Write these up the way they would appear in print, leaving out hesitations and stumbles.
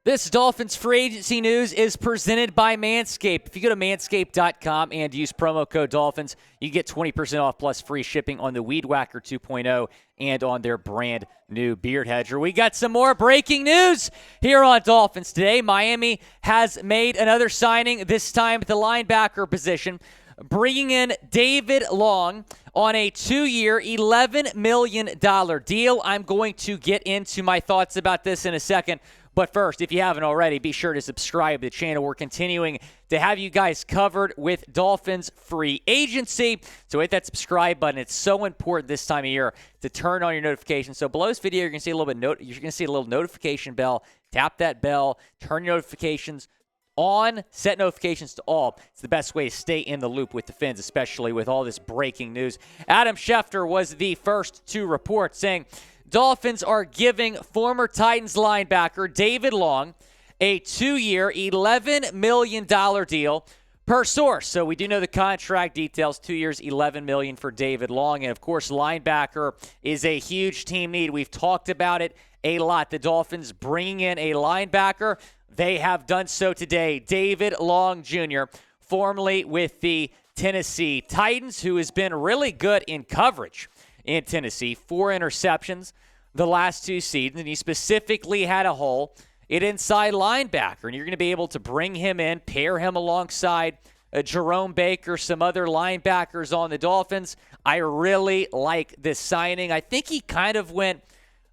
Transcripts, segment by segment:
This Dolphins free agency news is presented by Manscaped. If you go to manscaped.com and use promo code Dolphins, you get 20% off plus free shipping on the Weed Whacker 2.0 and on their brand new Beard Hedger. We got some more breaking news here on Dolphins today. Miami has made another signing, this time at the linebacker position, bringing in David Long on a 2-year, $11 million deal. I'm going to get into my thoughts about this in a second. But first, if you haven't already, be sure to subscribe to the channel. We're continuing to have you guys covered with Dolphins free agency. So hit that subscribe button. It's so important this time of year to turn on your notifications. So below this video, you're going to see a little notification bell. Tap that bell. Turn your notifications on. Set notifications to all. It's the best way to stay in the loop with the Fins, especially with all this breaking news. Adam Schefter was the first to report, saying Dolphins are giving former Titans linebacker David Long a 2-year, $11 million deal per source. So we do know the contract details. 2 years, $11 million for David Long. And, of course, linebacker is a huge team need. We've talked about it a lot. The Dolphins bringing in a linebacker. They have done so today. David Long Jr., formerly with the Tennessee Titans, who has been really good in coverage in Tennessee. 4 interceptions the last 2 seasons, and he specifically had a hole at inside linebacker, and you're going to be able to bring him in, pair him alongside Jerome Baker, some other linebackers on the Dolphins. I really like this signing. I think he kind of went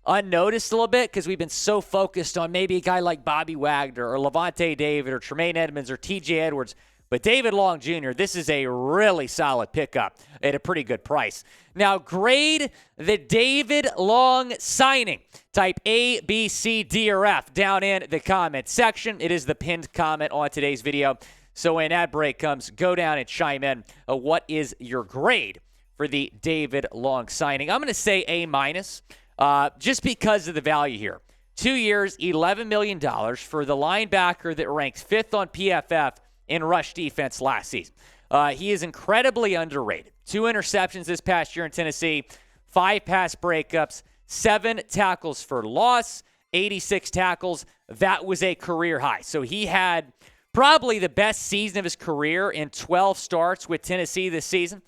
unnoticed a little bit because we've been so focused on maybe a guy like Bobby Wagner or Levante David or Tremaine Edmonds or TJ Edwards. But David Long Jr., this is a really solid pickup at a pretty good price. Now, grade the David Long signing. Type A, B, C, D, or F down in the comment section. It is the pinned comment on today's video. So when ad break comes, go down and chime in. What is your grade for the David Long signing? I'm going to say A-, just because of the value here. 2 years, $11 million for the linebacker that ranks 5th on PFF in rush defense last season. He is incredibly underrated. 2 interceptions this past year in Tennessee, 5 pass breakups, 7 tackles for loss, 86 tackles. That was a career high. So he had probably the best season of his career in 12 starts with Tennessee this season.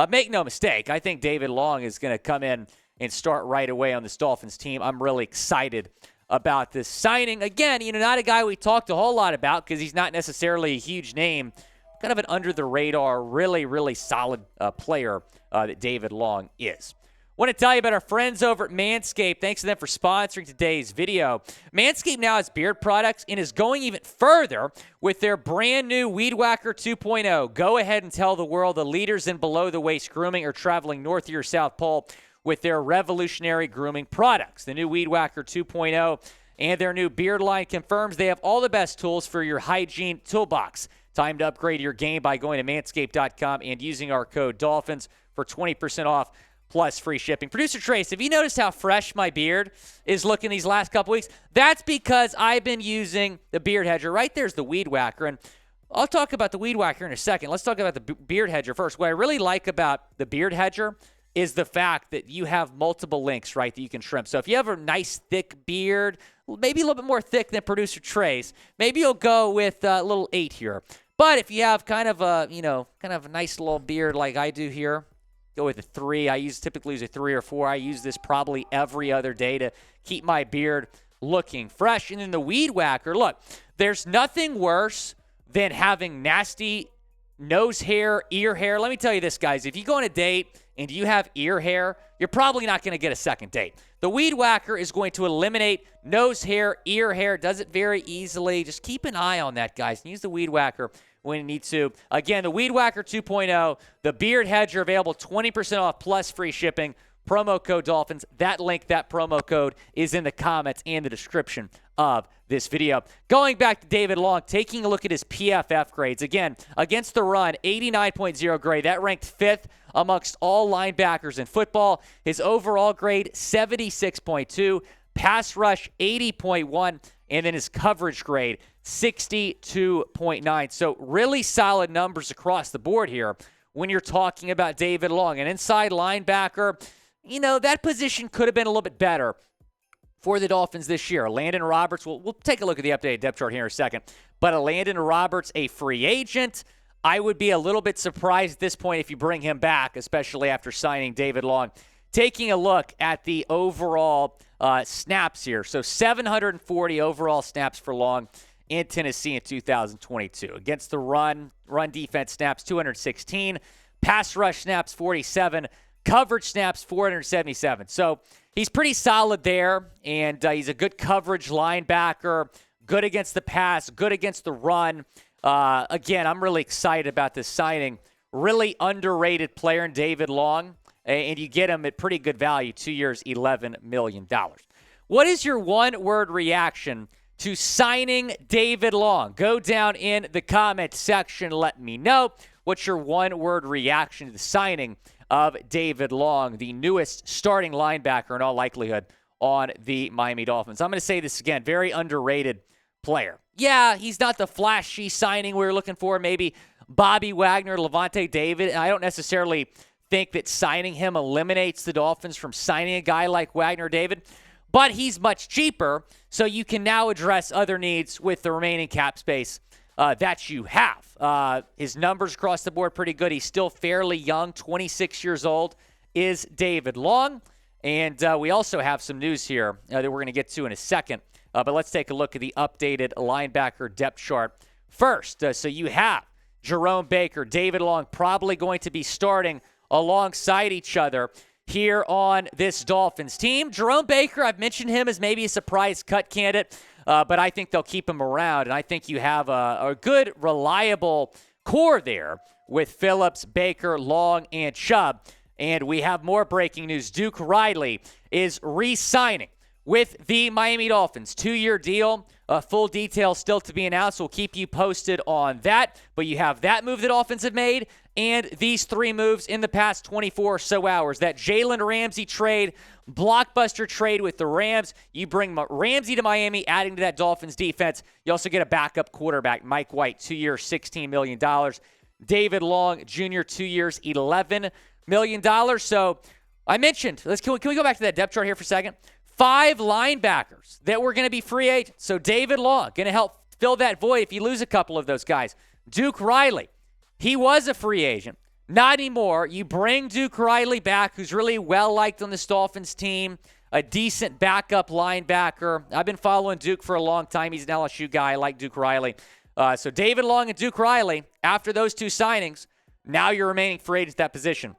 Make no mistake, I think David Long is going to come in and start right away on this Dolphins team. I'm really excited about this signing. Again, not a guy we talked a whole lot about because he's not necessarily a huge name. Kind of an under-the-radar, really, really solid player that David Long is. Want to tell you about our friends over at Manscaped. Thanks to them for sponsoring today's video. Manscaped now has beard products and is going even further with their brand new Weed Whacker 2.0. Go ahead and tell the world the leaders in below-the-waist grooming are traveling north to your South Pole with their revolutionary grooming products. The new Weed Whacker 2.0 and their new beard line confirms they have all the best tools for your hygiene toolbox. Time to upgrade your game by going to manscaped.com and using our code Dolphins for 20% off plus free shipping. Producer Trace, have you noticed how fresh my beard is looking these last couple weeks? That's because I've been using the Beard Hedger. Right there's the Weed Whacker, and I'll talk about the Weed Whacker in a second. Let's talk about the Beard Hedger first. What I really like about the Beard Hedger is the fact that you have multiple links, right, that you can trim. So if you have a nice, thick beard, maybe a little bit more thick than Producer Trey's, maybe you'll go with a little 8 here. But if you have kind of a nice little beard like I do here, go with a 3. I typically use a 3 or 4. I use this probably every other day to keep my beard looking fresh. And then the Weed Whacker, look, there's nothing worse than having nasty nose hair, ear hair. Let me tell you this, guys. If you go on a date and you have ear hair, you're probably not going to get a second date. The Weed Whacker is going to eliminate nose hair, ear hair. Does it very easily. Just keep an eye on that, guys. And use the Weed Whacker when you need to. Again, the Weed Whacker 2.0, the Beard Hedger available 20% off plus free shipping. Promo code Dolphins. That link, that promo code is in the comments and the description of this video. Going back to David Long, taking a look at his PFF grades. Again, against the run, 89.0 grade. That ranked 5th amongst all linebackers in football. His overall grade, 76.2. Pass rush, 80.1. And then his coverage grade, 62.9. So really solid numbers across the board here when you're talking about David Long. An inside linebacker, that position could have been a little bit better for the Dolphins this year. Landon Roberts, we'll take a look at the updated depth chart here in a second, but a Landon Roberts, a free agent. I would be a little bit surprised at this point if you bring him back, especially after signing David Long. Taking a look at the overall snaps here. So 740 overall snaps for Long in Tennessee in 2022. Against the run defense snaps 216, pass rush snaps 47, coverage snaps 477. So he's pretty solid there, and he's a good coverage linebacker, good against the pass, good against the run. Again, I'm really excited about this signing. Really underrated player in David Long, and you get him at pretty good value, 2 years, $11 million. What is your one-word reaction to signing David Long? Go down in the comment section. Let me know what's your one-word reaction to the signing of David Long, the newest starting linebacker in all likelihood on the Miami Dolphins. I'm going to say this again, very underrated player. Yeah, he's not the flashy signing we were looking for, maybe Bobby Wagner, Levante David. And I don't necessarily think that signing him eliminates the Dolphins from signing a guy like Wagner David, but he's much cheaper, so you can now address other needs with the remaining cap space that you have. His numbers across the board pretty good. He's still fairly young, 26 years old is David Long. And we also have some news here that we're going to get to in a second. But let's take a look at the updated linebacker depth chart first. So you have Jerome Baker, David Long probably going to be starting alongside each other here on this Dolphins team. Jerome Baker, I've mentioned him as maybe a surprise cut candidate, but I think they'll keep him around. And I think you have a good, reliable core there with Phillips, Baker, Long, and Chubb. And we have more breaking news. Duke Riley is re-signing with the Miami Dolphins. 2-year deal. Full details still to be announced. We'll keep you posted on that. But you have that move that Dolphins have made and these 3 moves in the past 24 or so hours. That Jalen Ramsey trade, blockbuster trade with the Rams. You bring Ramsey to Miami, adding to that Dolphins defense. You also get a backup quarterback, Mike White, 2 years, $16 million. David Long, Jr., 2 years, $11 million. So I mentioned, can we go back to that depth chart here for a second? 5 linebackers that were going to be free agents. So David Long, going to help fill that void if you lose a couple of those guys. Duke Riley, he was a free agent. Not anymore. You bring Duke Riley back, who's really well-liked on this Dolphins team, a decent backup linebacker. I've been following Duke for a long time. He's an LSU guy. I like Duke Riley. So David Long and Duke Riley, after those 2 signings, now your remaining free agents at that position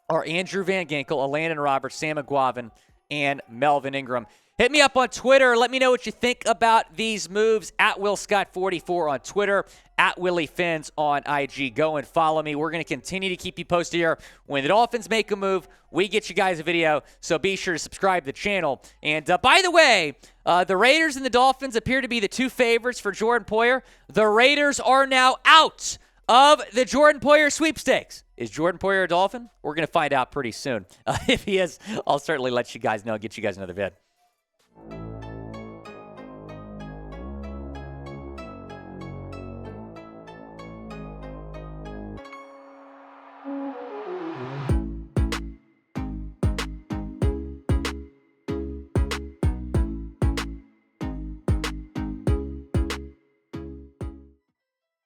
are Andrew Van Ginkel, Landon Roberts, Sam McGuavin, and Melvin Ingram. Hit me up on Twitter. Let me know what you think about these moves at WillScott44 on Twitter, at WillieFins on IG. Go and follow me. We're going to continue to keep you posted here. When the Dolphins make a move, we get you guys a video, so be sure to subscribe to the channel. And by the way, the Raiders and the Dolphins appear to be the 2 favorites for Jordan Poyer. The Raiders are now out of the Jordan Poyer sweepstakes. Is Jordan Poyer a Dolphin? We're going to find out pretty soon. If he is, I'll certainly let you guys know, get you guys another vid.